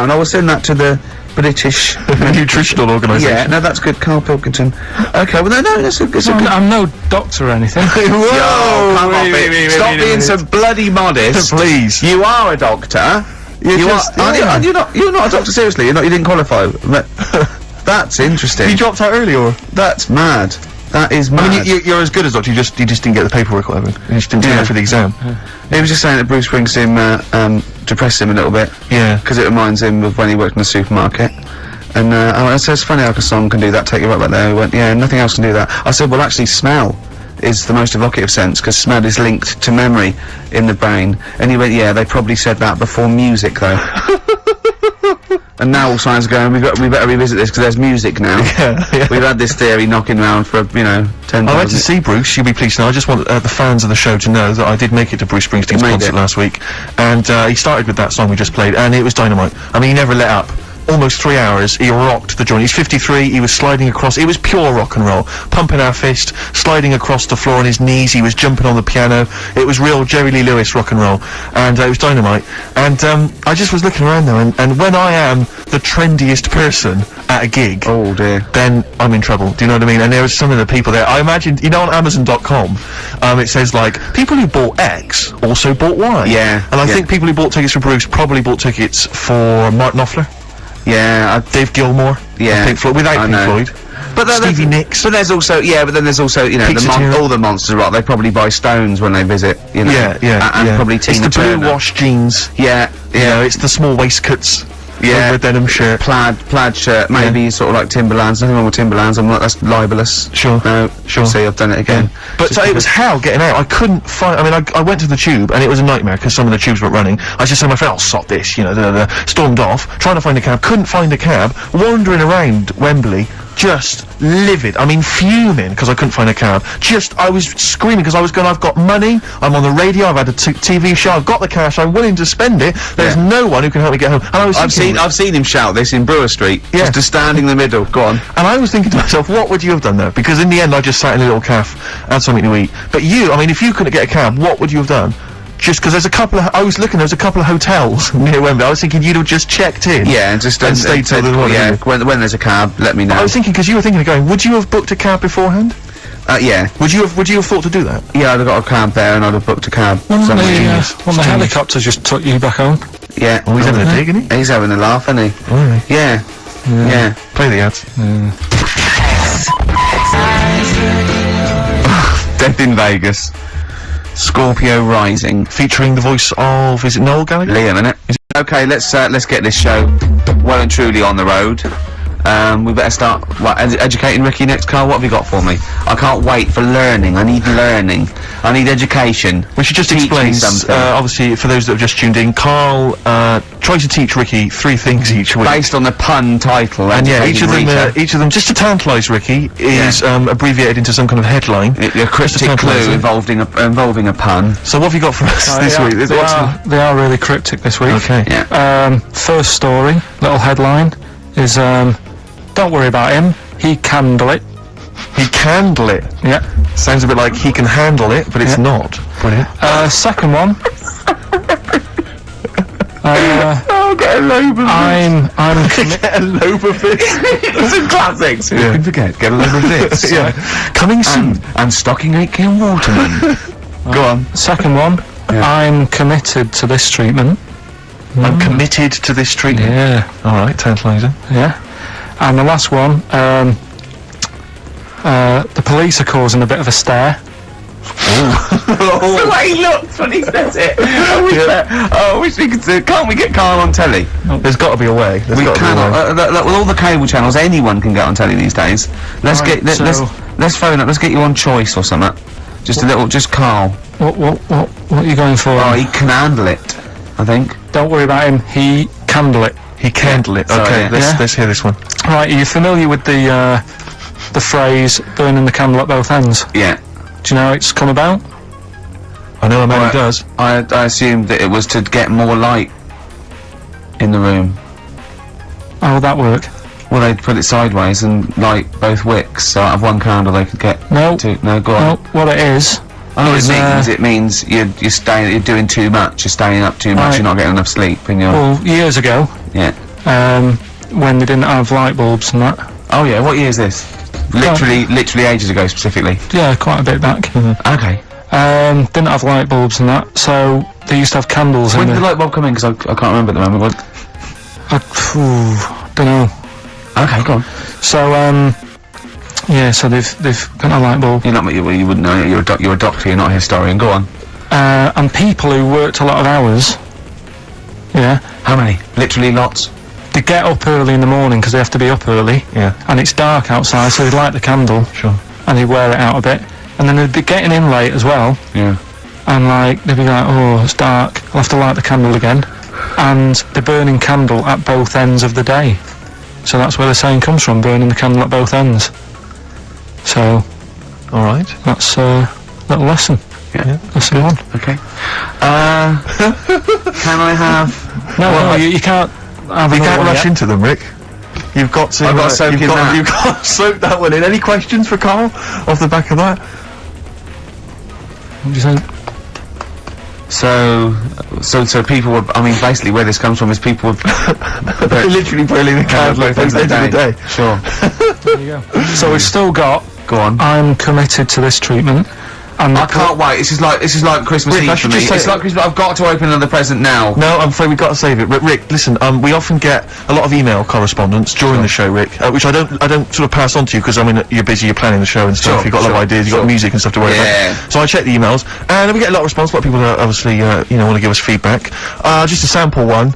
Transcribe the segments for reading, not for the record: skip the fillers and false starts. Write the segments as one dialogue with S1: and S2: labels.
S1: and I will send that to the British
S2: Nutritional Organisation.
S1: Yeah, no, that's good, Carl Pilkington. Okay, well, no, that's a good...
S3: I'm no doctor or anything.
S1: Whoa, come off it. Stop being so bloody modest.
S2: Please.
S1: You are a doctor. You're not a doctor, seriously. You didn't qualify. That's interesting.
S2: You dropped out early, or?
S1: That's mad. That is mad.
S2: I mean, you're as good as doctor, you just didn't get the paperwork or whatever. You just didn't turn up for the exam.
S1: He was just saying that Bruce Springsteen, depressed him a little bit.
S2: Yeah.
S1: Because it reminds him of when he worked in the supermarket. And, I said, it's funny how a song can do that, take you right back there. He went, yeah, nothing else can do that. I said, well, actually, smell is the most evocative sense, because smell is linked to memory in the brain. And he went, yeah, they probably said that before music, though. And now all science are going, we better revisit this, because there's music now.
S2: Yeah.
S1: We've had this theory knocking around for, 10,000...
S2: I went to see Bruce, you'll be pleased to know. I just want the fans of the show to know that I did make it to Bruce Springsteen's concert last week. And he started with that song we just played, and it was dynamite. I mean, he never let up. Almost 3 hours, he rocked the joint. He's 53, he was sliding across, it was pure rock and roll. Pumping our fist, sliding across the floor on his knees, he was jumping on the piano. It was real Jerry Lee Lewis rock and roll. And it was dynamite. And I just was looking around there, and when I am the trendiest person at a gig,
S1: oh dear,
S2: then I'm in trouble. Do you know what I mean? And there was some of the people there, I imagined, on Amazon.com, it says like, people who bought X also bought Y.
S1: Yeah.
S2: And I think people who bought tickets for Bruce probably bought tickets for Mark Knopfler.
S1: Yeah,
S2: Dave Gilmour.
S1: Yeah,
S2: Pink Floyd, without Pink Floyd.
S1: But
S2: Stevie Nicks.
S1: But there's also, but then there's also, all the Monsters of Rock. They probably buy Stones when they visit,
S2: Yeah,
S1: and probably Tina
S2: It's the
S1: Turner.
S2: blue wash jeans.
S1: Yeah.
S2: It's the small waistcoats.
S1: Yeah.
S2: With denim shirt.
S1: Plaid shirt, maybe sort of like Timberlands. Nothing wrong with Timberlands. that's libelous.
S2: Sure.
S1: No, sure. See, I've done it again.
S2: Yeah. But it was hell getting out. I couldn't find. I mean, I went to the Tube and it was a nightmare because some of the tubes weren't running. I just said to my friend, "I'll sort this," stormed off, trying to find a cab. Couldn't find a cab. Wandering around Wembley. Just livid. I mean, fuming because I couldn't find a cab. I was screaming because I was going, I've got money, I'm on the radio, I've had a TV show, I've got the cash, I'm willing to spend it. There's no one who can help me get home. And I was
S1: I've seen him shout this in Brewer Street.
S2: Yeah.
S1: Just standing in the middle. Go on.
S2: And I was thinking to myself, what would you have done there? Because in the end, I just sat in a little cafe, had something to eat. But if you couldn't get a cab, what would you have done? Just because there's a couple of, there was a couple of hotels near Wembley. I was thinking you'd have just checked in.
S1: Yeah, and
S2: stayed till the morning.
S1: Yeah, when there's a cab, let me know.
S2: I was thinking, because you were thinking of going, would you have booked a cab beforehand?
S1: Yeah.
S2: Would you have thought to do that?
S1: Yeah, I'd have got a cab there and I'd have booked a cab.
S3: When the helicopter just took you back home.
S1: Yeah.
S2: Oh, he's having a dig, isn't he?
S1: He's having a laugh, isn't he?
S2: Oh, really?
S1: Yeah.
S2: Play the ads.
S1: Death in Vegas. Scorpio Rising,
S2: featuring the voice of, is it Noel Gallagher?
S1: Liam, innit? Okay, let's get this show well and truly on the road. We better start educating Ricky next. Carl, what have you got for me? I can't wait for learning. I need learning. I need education.
S2: We should just explain something. Obviously, for those that have just tuned in, Carl tries to teach Ricky 3 things each week.
S1: Based on the pun title.
S2: And each of them, just to tantalise Ricky, is abbreviated into some kind of headline.
S1: A cryptic clue involving a pun.
S2: So what have you got for us this week?
S3: They are really cryptic this week.
S2: Okay.
S1: Yeah.
S3: First story, little headline, is don't worry about him, he can handle it.
S2: He can handle it?
S3: Yeah.
S2: Sounds a bit like he can handle it, but it's not. Brilliant.
S3: Second one.
S1: Get a lobe of
S3: I'm
S2: get a lobe of this.
S1: Some classics. Who can forget? Get a lobe of this.
S2: Yeah. Coming soon.
S1: And stocking 8 Ken Waterman. Go on.
S3: Second one. Yeah. I'm committed to this treatment.
S2: I'm committed to this treatment.
S3: Yeah.
S2: Alright, tantalising.
S3: Yeah. And the last one, the police are causing a bit of a stare.
S1: The way he looks when he says it. I wish we could. Can't we get Carl on telly?
S2: There's got to be a way.
S1: We cannot. With all the cable channels, anyone can get on telly these days. Let's phone up. Let's get you on Choice or something. Just Carl.
S3: What are you going for?
S1: Oh, he can handle it. I think.
S3: Don't worry about him. He can handle it.
S2: He can handle it. Okay, let's hear this one.
S3: Right, are you familiar with the phrase "burning the candle at both ends"?
S1: Yeah.
S3: Do you know how it's come about?
S2: I know a man who does.
S1: I assumed that it was to get more light in the room.
S3: How would that work?
S1: Well, they'd put it sideways and light both wicks, so out of one candle they could get two. No, go on.
S3: No, what it is...
S1: I know what it means you're doing too much, you're staying up too much, you're not getting enough sleep, and you're...
S3: Well, years ago...
S1: Yeah.
S3: when they didn't have light bulbs and that.
S1: Oh yeah, what year is this? Literally ages ago, specifically.
S3: Yeah, quite a bit back.
S1: Okay.
S3: Didn't have light bulbs and that, so they used to have candles
S1: When
S3: in
S1: did the light bulb come in? Because I can't remember at the moment.
S3: don't know.
S1: Okay, go on.
S3: So, yeah, so they've got a light bulb.
S1: You're not, you wouldn't know. You're a doctor. You're not a historian. Go on.
S3: And people who worked a lot of hours, yeah,
S1: How many? Literally lots.
S3: they get up early in the morning because they have to be up early.
S2: Yeah.
S3: And it's dark outside, so they light the candle.
S2: Sure.
S3: And they wear it out a bit. And then they'd be getting in late as well.
S1: Yeah.
S3: And like, they'd be like, oh, it's dark, I'll have to light the candle again. And they're burning candle at both ends of the day. So that's where the saying comes from, burning the candle at both ends. So,
S2: Alright.
S3: that's a little lesson.
S1: Yeah.
S3: Lesson one.
S1: Okay. Can I have?
S3: No, you can't have
S2: You
S3: another
S2: can't
S3: one
S2: rush
S3: yet.
S2: into them, Rick. You've got to.
S1: I've got to soak in that.
S2: You've got to soak that one in. Any questions for Carl off the back of that?
S3: What do you think?
S1: So people were. I mean, basically, where this comes from is people were
S2: Literally burning the candle at both ends of the day.
S1: Sure.
S3: There you go. So we've still got,
S1: Go on.
S3: I'm committed to this treatment. And
S1: I can't wait. This is like Christmas
S2: Rick, I
S1: Eve for
S2: should
S1: me.
S2: just say-
S1: It's like Christmas. I've got to open another present now.
S2: No, I'm afraid we've got to save it. Rick, listen, we often get a lot of email correspondence during the show, Rick, which I don't sort of pass on to you because, I mean, you're busy, you're planning the show and stuff,
S1: Sure,
S2: you've got a lot of
S1: sure,
S2: ideas, you've got
S1: sure.
S2: music and stuff to worry
S1: Yeah.
S2: about. So I check the emails, and we get a lot of response. A lot of people obviously, want to give us feedback. Just a sample one,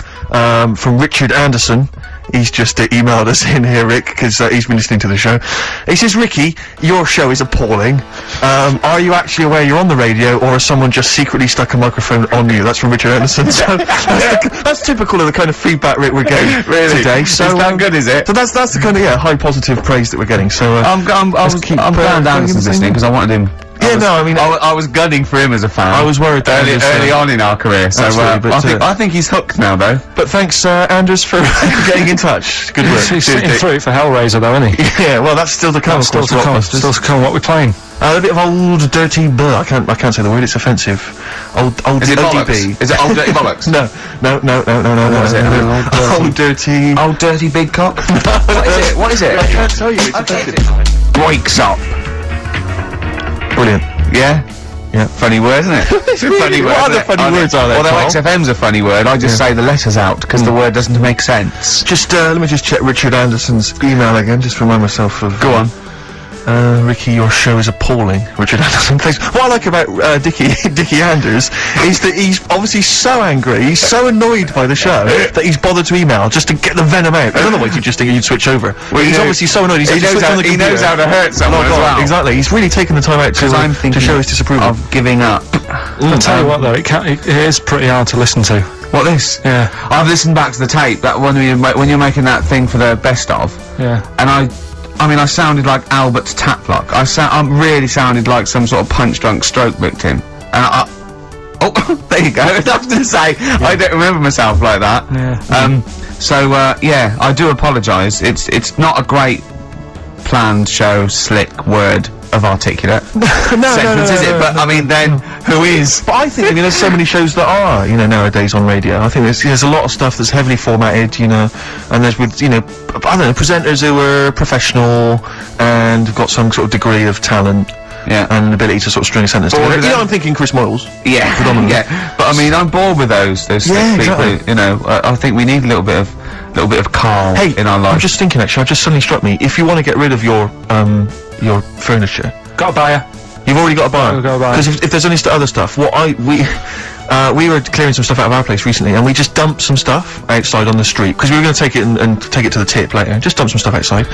S2: from Richard Anderson. He's just emailed us in here, Rick, because he's been listening to the show. He says, Ricky, your show is appalling. Are you actually aware you're on the radio, or has someone just secretly stuck a microphone on you? That's from Richard Anderson. So that's typical of the kind of feedback, Rick, we're getting
S1: Really?
S2: today. So
S1: Is that good, is it?
S2: So that's the kind of high positive praise that we're getting. So
S1: I'm glad Anderson's listening because I wanted him. I was gunning for him as a fan.
S2: I was worried that
S1: early on in our career. So
S2: Absolutely, but,
S1: I think he's hooked now, though.
S2: But thanks, Anders, for getting in touch. Good work.
S3: He's sitting through it for Hellraiser though, isn't he?
S2: Yeah, well, that's still to come.
S3: Still
S2: of
S3: to
S2: course,
S3: come.
S2: Blockbusters.
S3: Still to come. What we're playing?
S2: A bit of old dirty I can't say the word. It's offensive. Old
S1: Is it
S2: ODB.
S1: bollocks? Is it old dirty bollocks?
S2: No.
S1: What is it?
S2: Old dirty.
S1: Old dirty big cock? What is it?
S2: I can't tell you. It's offensive.
S1: Breaks up.
S2: Brilliant.
S1: Yeah?
S2: Yeah.
S1: Funny word, isn't it? It's a funny word.
S2: What
S1: isn't
S2: other
S1: it?
S2: funny words are there,
S1: Although
S2: Carl?
S1: XFM's a funny word, I just say the letters out because the word doesn't make sense.
S2: Just let me just check Richard Anderson's email again, just to remind myself of.
S1: Go on.
S2: Ricky, your show is appalling. Richard Anderson, thanks. What I like about Dickie Anders is that he's obviously so angry, he's so annoyed by the show that he's bothered to email just to get the venom out. Otherwise, you'd just think you'd switch over. Well, he's obviously so annoyed. He
S1: knows how to hurt someone as well.
S2: Exactly. He's really taken the time out to show his disapproval.
S1: Of giving up.
S3: I'll tell you what though, it is pretty hard to listen to.
S1: What this?
S3: Yeah.
S1: I've listened back to the tape that when you're making that thing for the best of,
S3: Yeah.
S1: and I sounded like Albert's Taplock. I really sounded like some sort of punch-drunk stroke victim. And oh, there you go. Enough to say, I don't remember myself like that.
S3: Yeah.
S1: Yeah, I do apologise. It's not a great planned show, slick word of articulate sentence, is it? But I mean, then who is?
S2: But I think, there's so many shows that are, nowadays on radio. I think there's a lot of stuff that's heavily formatted, and there's with, I don't know, presenters who are professional and have got some sort of degree of talent.
S1: Yeah.
S2: And an ability to sort of string a sentence
S1: Bored
S2: together.
S1: with them?
S2: I'm thinking Chris Moyles.
S1: Yeah,
S2: Predominantly.
S1: yeah. But I mean, I'm bored with those slick people.
S2: Exactly.
S1: I think we need a little bit of Carl in our life.
S2: I'm just thinking, actually, I've just suddenly struck me. If you want to get rid of your furniture,
S3: Got a buyer.
S2: you've already got a buyer.
S3: Got a buyer.
S2: Because if there's any other stuff, we were clearing some stuff out of our place recently, and we just dumped some stuff outside on the street because we were going to take it and take it to the tip later. Just dump some stuff outside,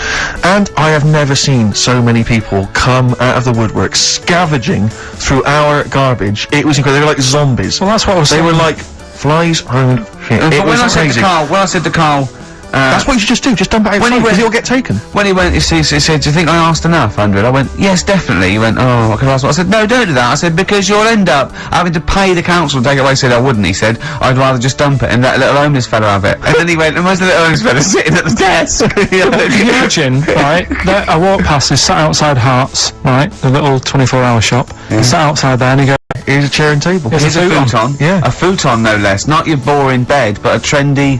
S2: and I have never seen so many people come out of the woodwork scavenging through our garbage. It was incredible. They were like zombies.
S3: Well, that's what I was
S2: They
S3: saying.
S2: were like flies around shit.
S1: But
S2: It
S1: when
S2: was
S1: I said
S2: crazy.
S1: to Carl,
S2: That's what you should just do. Just dump it outside because it'll get taken.
S1: when he went, he said, "Do you think I asked enough, 100?" I went, "Yes, definitely." He went, "Oh, I could ask." I said, "No, don't do that." I said, "Because you'll end up having to pay the council to take it away." He said, "I wouldn't." He said, "I'd rather just dump it and let a little homeless fella have it." And then he went, and where's the little homeless fella sitting at the desk?
S3: Can you imagine, right, that I walk past, he's sat outside Hearts, right, the little 24-hour shop, he's sat outside there and he goes,
S2: Here's a chair and table.
S3: Here's
S1: Here's a futon.
S2: Yeah.
S1: A futon, no less. Not your boring bed, but a trendy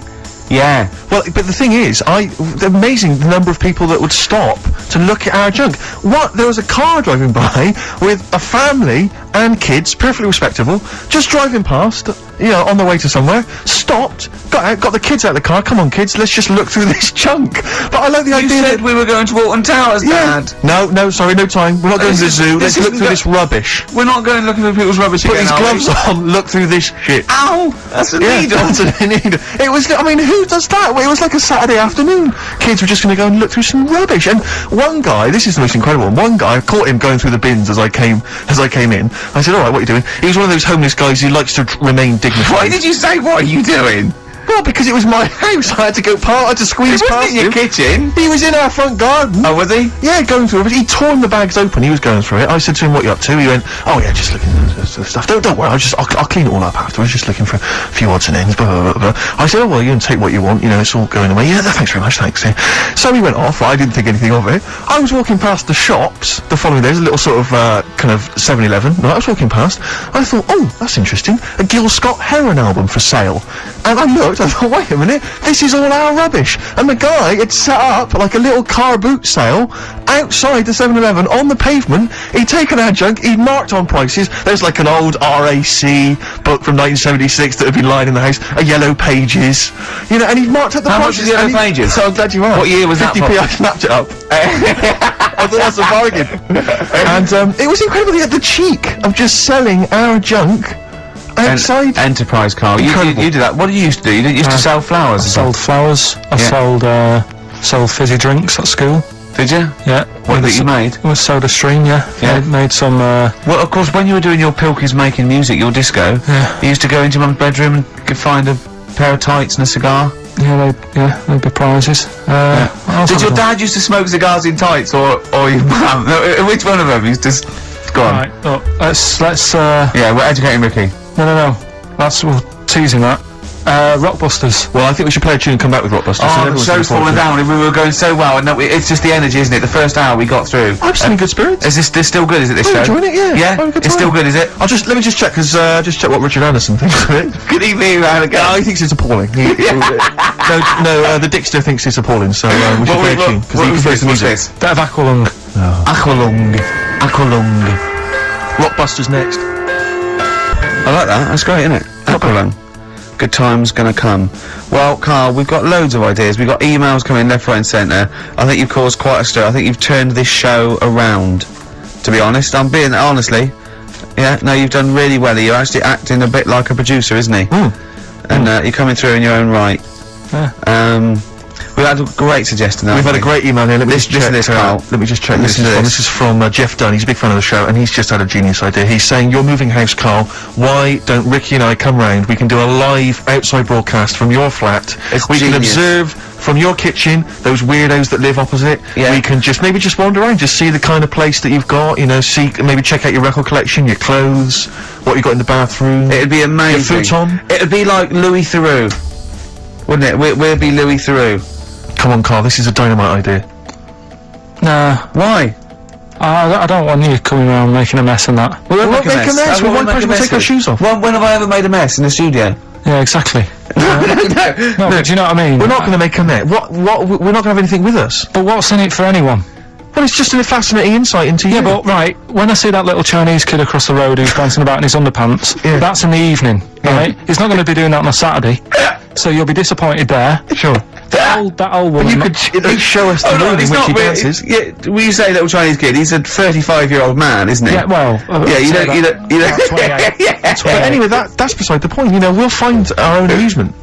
S1: Yeah.
S2: Well, but the thing is, amazing the number of people that would stop to look at our junk. There was a car driving by with a family and kids, perfectly respectable, just driving past, on the way to somewhere, stopped, got out, got the kids out of the car, come on kids, let's just look through this junk. But I like the idea
S1: You said we were going to Alton Towers, Dad.
S2: No, sorry, no time. We're not going to the zoo. Let's look through this rubbish.
S1: We're not going looking for people's rubbish
S2: Put
S1: again,
S2: these
S1: are we?
S2: gloves on, look through this shit.
S1: Ow! That's a needle!
S2: That's a needle. It was, who does that? It was like a Saturday afternoon. Kids were just going to go and look through some rubbish. And one guy, this is the most incredible one, one guy, I caught him going through the bins as I came in. I said, alright, what are you doing? He was one of those homeless guys who likes to remain dignified.
S1: Why did you say, what are you doing?
S2: Well, because it was my house, I had to go I had to squeeze
S1: He
S2: past
S1: wasn't in your
S2: him.
S1: kitchen.
S2: He was in our front garden.
S1: Oh, was he?
S2: Yeah, going through it. He tore the bags open. He was going through it. I said to him, "What are you up to?" He went, "Oh yeah, just looking at the stuff. Don't worry. I'll clean it all up afterwards. Just looking for a few odds and ends." Blah, blah, blah, blah. I said, "Oh well, you can take what you want. It's all going away." Yeah, thanks very much. Thanks. Yeah. So he went off. I didn't think anything of it. I was walking past the shops the following day. There's a little sort of kind of 7-Eleven. Right, I was walking past. I thought, "Oh, that's interesting. A Gil Scott Heron album for sale." And I looked. I thought, "Wait a minute. This is all our rubbish." And the guy had set up like a little car boot sale outside the 7-Eleven on the pavement. He'd taken our junk, he'd marked on prices. There's like an old RAC book from 1976 that had been lying in the house, a Yellow Pages, and he'd marked up the
S1: How much
S2: prices.
S1: is Yellow
S2: and
S1: Pages?
S2: So I'm glad you asked.
S1: What year was that
S2: 50p,
S1: from?
S2: I snapped it up. I thought that's a bargain. And it was incredible. He had the cheek of just selling our junk outside.
S1: Enterprise, Carl. You did that. What did you used to do? You didn't used to sell flowers?
S3: I sold flowers. I sold fizzy drinks at school.
S1: Did you?
S3: Yeah.
S1: What that you made?
S3: It was Soda Stream, yeah.
S1: Yeah.
S3: Made some,
S1: Well, of course, when you were doing your Pilkies making music, your disco, you used to go into Mum's bedroom and find a pair of tights and a cigar.
S3: they'd be prizes.
S1: Did your dad used to smoke cigars in tights, or your mum? No, which one of them used to? Go on.
S3: Right, look, let's,
S1: Yeah, we're educating Ricky.
S3: no. We'll tease him that. Rockbusters.
S2: Well, I think we should play a tune and come back with Rockbusters.
S1: Oh, the show's fallen down. We were going so well, and it's just the energy, isn't it? The first hour we got through.
S2: I'm still in good spirits.
S1: Is this still good? Is it this
S2: I'm
S1: show?
S2: enjoying it, yeah.
S1: Yeah,
S2: Having a good
S1: it's
S2: time.
S1: still good, is it?
S2: Let me just check, just check what Richard Anderson thinks of it.
S1: Good evening, Anakin.
S2: No, he thinks it's appalling. The Dixter thinks it's appalling, so we should play a tune, because he prefers the music.
S3: Bit of Aqualung.
S1: Aqualung.
S2: Rockbusters next.
S1: I like that. That's great, isn't it? Aqualung. Good times gonna come. Well, Carl, we've got loads of ideas. We've got emails coming left, right and centre. I think you've caused quite a stir. I think you've turned this show around, to be honest. I'm being, honestly. Yeah, no, you've done really well. You're actually acting a bit like a producer, isn't he? And you're coming through in your own right.
S3: Yeah.
S1: We've had a great suggestion.
S2: We've had a great email here. Let me just check
S1: this, Carl.
S2: Let me just check
S1: Listen to this.
S2: This is from Jeff Dunn. He's a big fan of the show, and he's just had a genius idea. He's saying, "You're moving house, Carl. Why don't Ricky and I come round? We can do a live outside broadcast from your flat. We can observe from your kitchen those weirdos that live opposite.
S1: Yeah.
S2: We can maybe just wander around, just see the kind of place that you've got. Maybe check out your record collection, your clothes, what you got in the bathroom.
S1: It'd be amazing.
S2: Your futon.
S1: It'd be like Louis Theroux, wouldn't it? We'll be Louis Theroux.
S2: Come on, Carl. This is a dynamite idea.
S3: Nah.
S1: Why?
S3: I don't want you coming around making a mess and that.
S1: We won't
S2: make a mess.
S1: That's
S2: Well,
S1: what
S2: one person will take our shoes off.
S1: When have I ever made a mess in the studio?
S3: Yeah, exactly.
S1: No.
S3: But do you know what I mean?
S2: We're not going to make a net. We're not going to have anything with us.
S3: But what's in it for anyone?
S2: Well, it's just a fascinating insight into you.
S3: Yeah, but right, when I see that little Chinese kid across the road who's dancing about in his underpants, that's in the evening, right? He's not going to be doing that on a Saturday, so you'll be disappointed there.
S2: Sure.
S3: That old woman.
S2: You could at least show us the room in which he dances.
S1: Yeah, when you say little Chinese kid, he's a 35-year-old man, isn't he?
S3: Yeah, well.
S1: Yeah, you don't.
S3: 28.
S1: Yeah.
S2: But anyway, that's beside the point. We'll find our own amusement.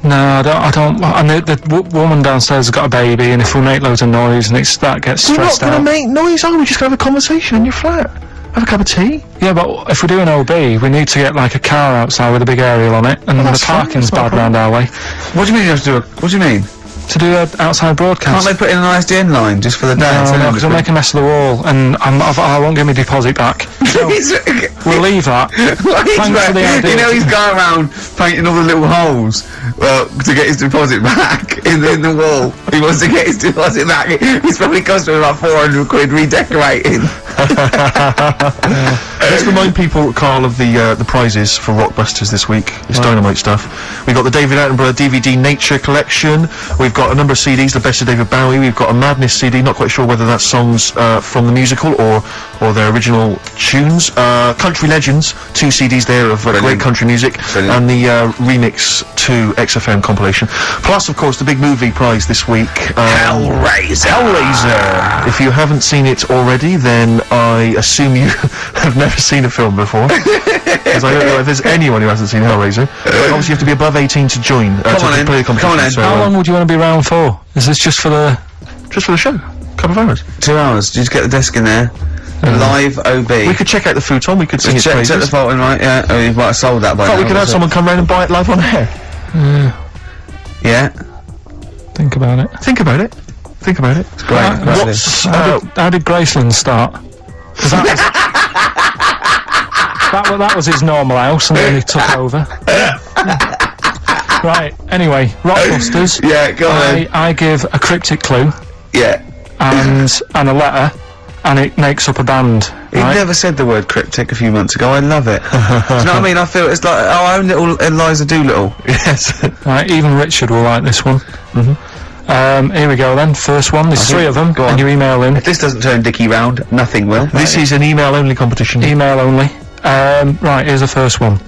S3: No, I don't. And the woman downstairs has got a baby, and if we make loads of noise, and that gets stressed
S2: We're not
S3: out.
S2: going to make noise, are we? We're just going to have a conversation in your flat. Have a cup of tea.
S3: Yeah, but if we're doing OB, we need to get like a car outside with a big aerial on it, and the
S2: that's fine,
S3: parking's
S2: that's not
S3: bad
S2: a
S3: round our way.
S1: What do you mean you have to do what do you mean?
S3: To do an outside broadcast.
S1: Can't they put in an ISDN line just for the dance?
S3: No, because I'll make a mess of the wall, and I won't get my deposit back. We'll leave that. Thanks for the idea.
S1: You know, he's going around painting all the little holes to get his deposit back in the wall. He wants to get his deposit back. It's probably cost him about 400 quid redecorating.
S2: Let's remind people, Carl, of the prizes for Rockbusters this week. It's Dynamite stuff. We've got the David Attenborough DVD Nature Collection. We've got a number of CDs, the best of David Bowie. We've got a Madness CD, not quite sure whether that's songs from the musical or their original tunes. Country Legends, 2 CDs there of great country music.
S1: Brilliant.
S2: And the remix to XFM compilation. Plus, of course, the big movie prize this week. Hellraiser! If you haven't seen it already, then I assume you have never seen a film before. Because I don't know if there's anyone who hasn't seen Hellraiser. But obviously you have to be above 18 to join, to play the competition.
S1: Come on in.
S2: So,
S3: How long would you want to be around for? Is this just for the...
S2: just for the show. Couple of hours.
S1: 2 hours. Just get the desk in there. Live OB.
S2: We could check out the futon, we could sing its
S1: check
S2: praises.
S1: the Fulton, right? Yeah. Oh, you might have sold that by now.
S2: We could have someone come round and buy it live on air.
S1: Yeah.
S3: Think about it.
S2: Think about it. Think about it.
S1: Great.
S2: What's...
S3: How did Graceland start? 'Cause that was, that was his normal house, and then he took over. Right, anyway, Rockbusters.
S1: Yeah, go on.
S3: I give a cryptic clue
S1: Yeah.
S3: and a letter, and it makes up a band.
S1: He
S3: Right?
S1: never said the word cryptic a few months ago. I love it. Do you know what I mean? I feel it's like our own little Eliza Doolittle.
S2: Yes.
S3: Right, even Richard will like this one. Here we go then. First one. There's 3 of them,
S1: Go on.
S3: and you email in.
S1: If this doesn't turn Dickie round, nothing will.
S2: This is an email-only competition.
S3: Email only. Right, here's the first one.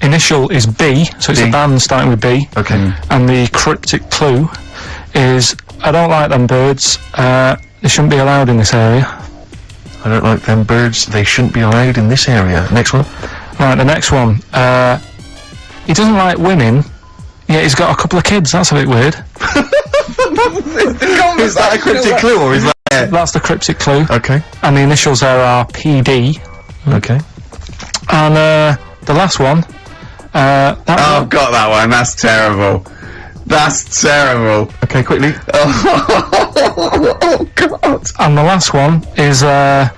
S3: Initial is B, so it's
S2: B.
S3: a band starting with B.
S2: Okay.
S3: And the cryptic clue is, I don't like them birds, they shouldn't be allowed in this area.
S2: I don't like them birds, they shouldn't be allowed in this area. Next one.
S3: Right, the next one. He doesn't like women, yet he's got a couple of kids, that's a bit weird.
S2: Is that a cryptic clue or is that...
S3: That's the cryptic clue.
S2: Okay.
S3: And the initials there are PD.
S2: Okay.
S3: And the last one,
S1: Oh, I've got that one. That's terrible. That's terrible.
S2: Okay, quickly.
S1: Oh, God.
S3: and the last one is that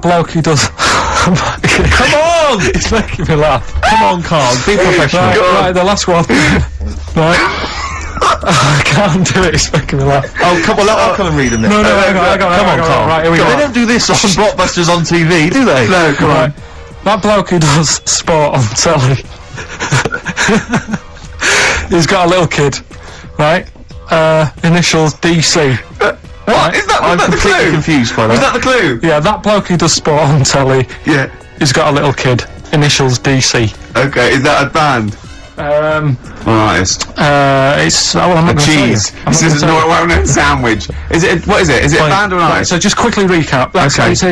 S3: bloke who does...
S2: Come on!
S3: It's making me laugh.
S2: Come on, Carl, be professional.
S3: Right, the last one. Right. I can't do it, it's making me laugh.
S2: Oh, come on, I'll come and read them then.
S3: No, hang on,
S2: Come on, Carl.
S3: Right, here we
S2: They
S3: go.
S2: don't do this on Blockbusters on TV, do they?
S1: No, come on.
S3: That bloke who does sport on telly. He's got a little kid, right? Initials DC.
S1: What? Is that,
S2: I'm
S1: was that the
S2: completely
S1: clue?
S2: confused by
S1: Was
S2: that.
S1: that the clue?
S3: Yeah, that bloke who does sport on telly,
S1: Yeah.
S3: he's got a little kid. Initials DC.
S1: Okay, is that a band? Or artist?
S3: It's well, I'm not
S1: A
S3: gonna tell you.
S1: cheese.
S3: I'm
S1: This
S3: not
S1: is
S3: gonna tell
S1: not a well-known sandwich. Is it? What is it? Is it a
S3: Right,
S1: band or an
S3: right,
S1: artist?
S3: so just quickly recap. That's
S1: Okay.
S3: it's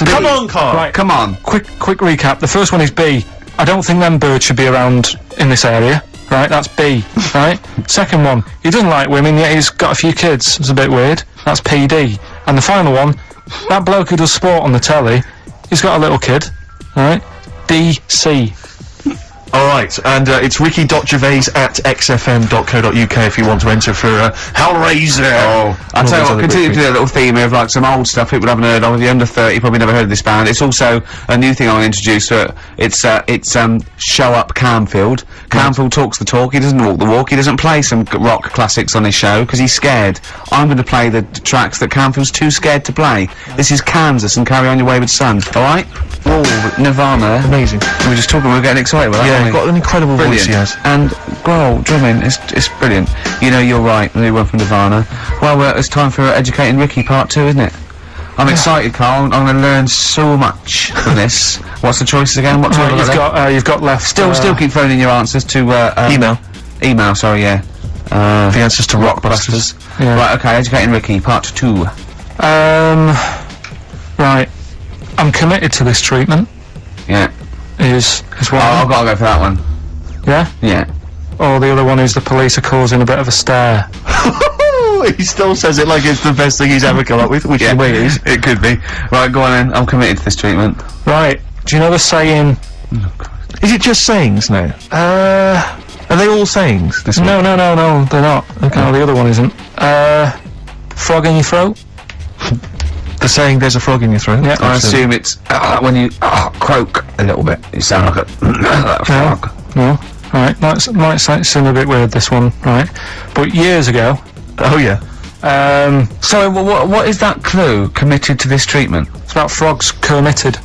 S3: a
S2: Come on, Carl.
S3: Right,
S1: Come on.
S3: quick recap. The first one is B. I don't think them birds should be around in this area. Right, that's B. Right. Second one, he doesn't like women, yet he's got a few kids. It's a bit weird. That's PD. And the final one, that bloke who does sport on the telly, he's got a little kid. Right. DC.
S2: Alright, and it's ricky.gervais@xfm.co.uk if you want to enter for Hellraiser.
S1: Oh, I'll tell you what, continue to
S2: to
S1: do a little theme of like some old stuff people haven't heard of. If you're under 30, probably never heard of this band. It's also a new thing I want to introduce to it. It's Show Up Camfield. Camfield talks the talk, he doesn't walk the walk, he doesn't play some rock classics on his show because he's scared. I'm going to play the tracks that Camfield's too scared to play. This is Kansas and Carry On Your Wayward Son, alright? Oh, Nirvana.
S2: Amazing.
S1: We were just talking, we were getting excited with that,
S2: Yeah,
S1: aren't
S2: he's
S1: we?
S2: got an incredible voice he has.
S1: And Grohl drumming, it's brilliant. You know, you're right, the new one from Nirvana. Well, it's time for Educating Ricky Part 2, isn't it? I'm excited, Carl. I'm going to learn so much from this. What's the choices again? What time
S3: Right, you've got left.
S1: Still keep phoning your answers to
S2: Email.
S1: Email, sorry, yeah.
S2: The answers to Rockbusters.
S3: Yeah.
S1: Right, okay, Educating Ricky Part 2.
S3: Right. I'm committed to this treatment.
S1: Yeah.
S3: Is one.
S1: I've got to go for that one.
S3: Yeah.
S1: Yeah.
S3: Or the other one is the police are causing a bit of a stir.
S2: He still says it like it's the best thing he's ever come up with, which in a way it is.
S1: It could be. Right, go on then. I'm committed to this treatment.
S3: Right. Do you know the saying?
S2: Is it just sayings now? Are they all sayings this week?
S3: No, they're not. Okay. No, the other one isn't. Frog in your throat.
S2: The saying, "There's a frog in your throat."
S3: Yeah.
S1: I assume it's when you croak a little bit. You sound like a frog.
S3: No. Right. Might seem a bit weird, this one. Right. But years ago.
S2: Oh yeah.
S1: So what is that clue? Committed to this treatment?
S3: It's about frogs committed.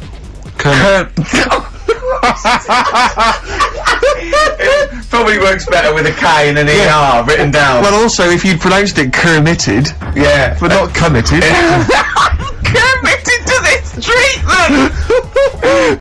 S1: Probably works better with a K and an ER written down.
S2: Well, also, if you'd pronounced it committed,
S1: yeah,
S2: but not committed.